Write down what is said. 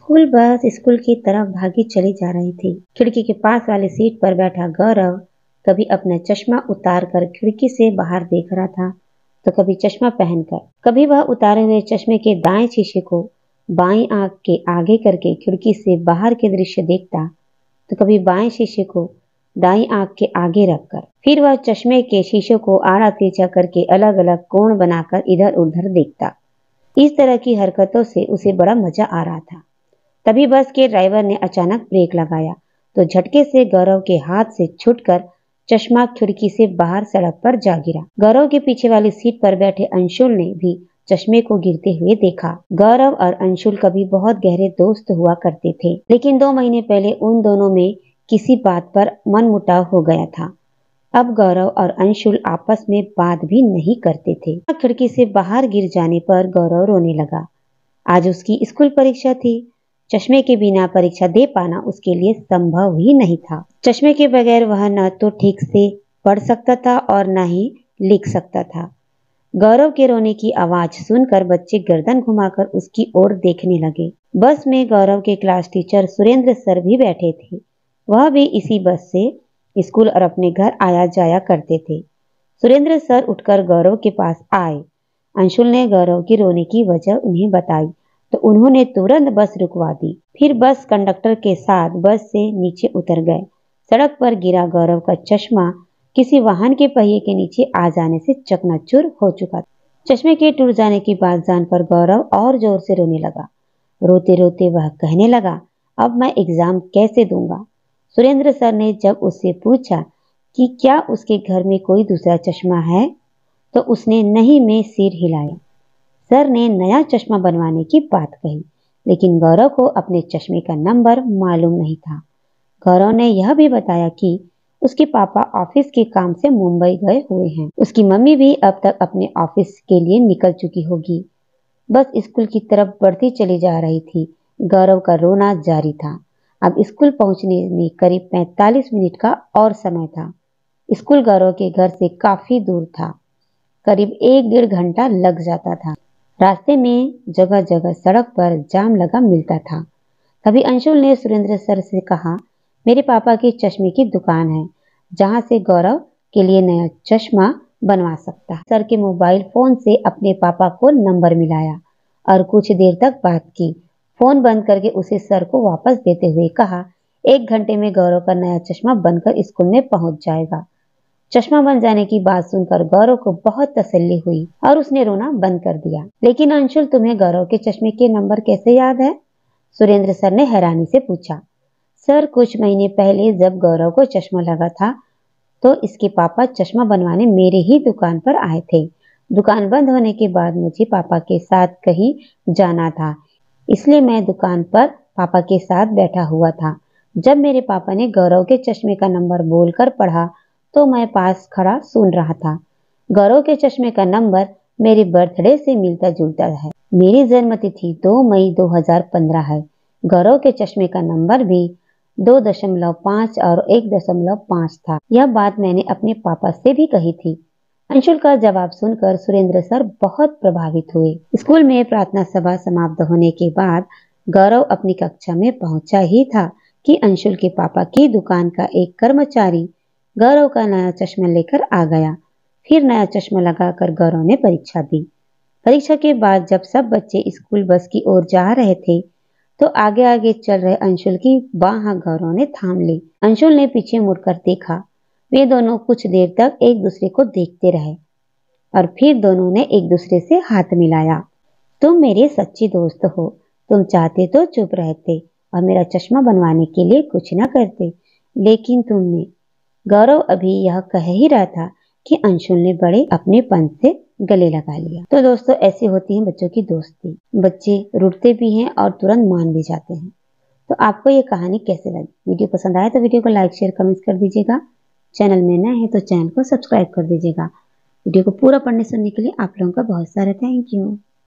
School bus school की तरफ भागी चली जा रही थी। खिड़की के पास वाली सीट पर बैठा गौरव कभी अपना चश्मा उतार कर खिड़की से बाहर देख रहा था, तो कभी चश्मा पहनकर। कभी वह उतारे हुए चश्मे के दाएं शीशे को बाईं आंख के आगे करके खिड़की से बाहर के दृश्य देखता, तो कभी बाएं शीशे को दाईं आंख के आगे रखकर। फिर वह चश्मे के शीशों को आड़ा तिरछा करके अलग अलग कोण बनाकर इधर उधर देखता। इस तरह की हरकतों से उसे बड़ा मजा आ रहा था। तभी बस के ड्राइवर ने अचानक ब्रेक लगाया, तो झटके से गौरव के हाथ से छूटकर चश्मा खिड़की से बाहर सड़क पर जा गिरा। गौरव के पीछे वाली सीट पर बैठे अंशुल ने भी चश्मे को गिरते हुए देखा। गौरव और अंशुल कभी बहुत गहरे दोस्त हुआ करते थे, लेकिन 2 महीने पहले उन दोनों में किसी बात पर मनमुटाव हो गया था। अब गौरव और अंशुल आपस में बात भी नहीं करते थे। खिड़की से बाहर गिर जाने पर गौरव रोने लगा। आज उसकी स्कूल परीक्षा थी। चश्मे के बिना परीक्षा दे पाना उसके लिए संभव ही नहीं था। चश्मे के बगैर वह न तो ठीक से पढ़ सकता था और न ही लिख सकता था। गौरव के रोने की आवाज सुनकर बच्चे गर्दन घुमाकर उसकी ओर देखने लगे। बस में गौरव के क्लास टीचर सुरेंद्र सर भी बैठे थे। वह भी इसी बस से स्कूल और अपने घर आया जाया करते थे। सुरेंद्र सर उठकर गौरव के पास आए। अंशुल ने गौरव की रोने की वजह उन्हें बताई, तो उन्होंने तुरंत बस रुकवा दी। फिर बस कंडक्टर के साथ बस से नीचे उतर गए। सड़क पर गिरा गौरव का चश्मा किसी वाहन के पहिए के नीचे आ जाने से चकनाचूर हो चुका था। चश्मे के टूट जाने की बात जानकर गौरव और जोर से रोने लगा। रोते रोते वह कहने लगा, अब मैं एग्जाम कैसे दूंगा। सुरेंद्र सर ने जब उससे पूछा कि क्या उसके घर में कोई दूसरा चश्मा है, तो उसने नहीं में सिर हिलाया। सर ने नया चश्मा बनवाने की बात कही, लेकिन गौरव को अपने चश्मे का नंबर मालूम नहीं था। गौरव ने यह भी बताया कि उसके पापा ऑफिस के काम से मुंबई गए हुए हैं। उसकी मम्मी भी अब तक अपने ऑफिस के लिए निकल चुकी होगी। बस स्कूल की तरफ बढ़ती चली जा रही थी। गौरव का रोना जारी था। अब स्कूल पहुंचने में करीब 45 मिनट का और समय था। स्कूल गौरव के घर से काफी दूर था। करीब 1-1.5 घंटा लग जाता था। रास्ते में जगह जगह सड़क पर जाम लगा मिलता था। तभी अंशुल ने सुरेंद्र सर से कहा, मेरे पापा की चश्मे की दुकान है, जहां से गौरव के लिए नया चश्मा बनवा सकता है। सर के मोबाइल फोन से अपने पापा को नंबर मिलाया और कुछ देर तक बात की। फोन बंद करके उसे सर को वापस देते हुए कहा, 1 घंटे में गौरव का नया चश्मा बनकर स्कूल में पहुंच जाएगा। चश्मा बन जाने की बात सुनकर गौरव को बहुत तसल्ली हुई और उसने रोना बंद कर दिया। लेकिन अंशुल, तुम्हें गौरव के चश्मे के नंबर कैसे याद है? सुरेंद्र सर ने हैरानी से पूछा। सर, कुछ महीने पहले जब गौरव को चश्मा लगा था, तो इसके पापा चश्मा बनवाने मेरे ही दुकान पर आए थे। दुकान बंद होने के बाद मुझे पापा के साथ कहीं जाना था, इसलिए मैं दुकान पर पापा के साथ बैठा हुआ था। जब मेरे पापा ने गौरव के चश्मे का नंबर बोलकर पढ़ा, तो मैं पास खड़ा सुन रहा था। गौरव के चश्मे का नंबर मेरे बर्थडे से मिलता जुलता है। मेरी जन्मतिथि 2 मई 2015 है। गौरव के चश्मे का नंबर भी 2.5 और 1.5 था। यह बात मैंने अपने पापा से भी कही थी। अंशुल का जवाब सुनकर सुरेंद्र सर बहुत प्रभावित हुए। स्कूल में प्रार्थना सभा समाप्त होने के बाद गौरव अपनी कक्षा में पहुंचा ही था कि अंशुल के पापा की दुकान का एक कर्मचारी गौरव का नया चश्मा लेकर आ गया। फिर नया चश्मा लगाकर गौरव ने परीक्षा दी। परीक्षा के बाद जब सब बच्चे स्कूल बस की ओर जा रहे थे, तो आगे आगे चल रहे अंशुल की बाह गौरव ने थाम ली। अंशुल ने पीछे मुड़कर देखा। वे दोनों कुछ देर तक एक दूसरे को देखते रहे और फिर दोनों ने एक दूसरे से हाथ मिलाया। तुम मेरे सच्चे दोस्त हो। तुम चाहते तो चुप रहते और मेरा चश्मा बनवाने के लिए कुछ न करते, लेकिन तुमने। गौरव अभी यह कह ही रहा था कि अंशुल ने बड़े अपनेपन से गले लगा लिया। तो दोस्तों, ऐसी होती है बच्चों की दोस्ती। बच्चे रुठते भी हैं और तुरंत मान भी जाते हैं। तो आपको ये कहानी कैसे लगी? वीडियो पसंद आए तो वीडियो को लाइक, शेयर, कमेंट कर दीजिएगा। चैनल में नए हैं तो चैनल को सब्सक्राइब कर दीजिएगा। वीडियो को पूरा पढ़ने सुनने के लिए आप लोगों का बहुत सारा थैंक यू।